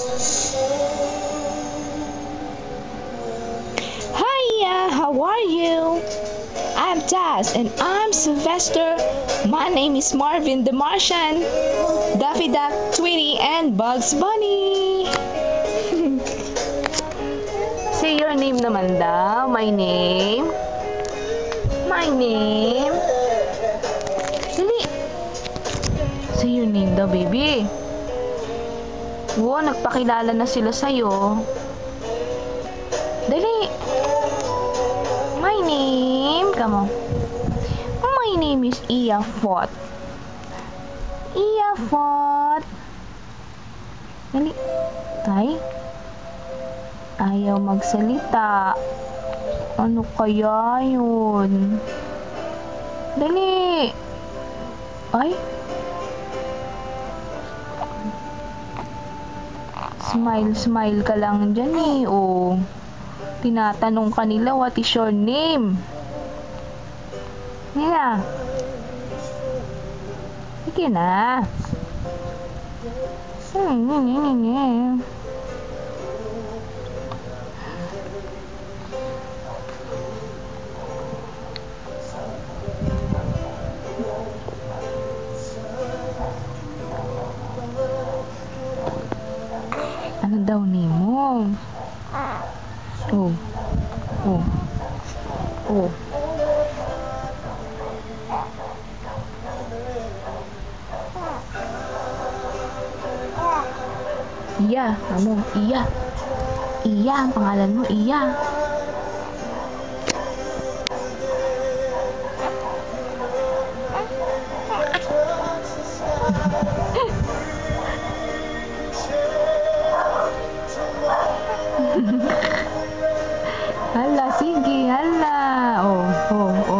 Hiya, how are you? I'm Taz and I'm Sylvester. My name is Marvin the Martian, Daffy Duck, Tweety, and Bugs Bunny. Say your name naman daw. My name. My name. Dali. Say your name daw, baby. Oo, nagpakilala na sila sa'yo. Dali. My name. Come on. My name is Iafot. Iafot. Dali. Tay. Ayaw magsalita. Ano kaya yun? Dali. Ay. Smile, smile ka lang dyan eh. Oh. Tinatanong kanila, what is your name? Sige na. Sige na. Ano daw name mo? Oh. Oh. Oh. Iya, ano? Iya. Iya, ang pangalan mo, Iya. Hala, sige, hala. Oh, oh, oh.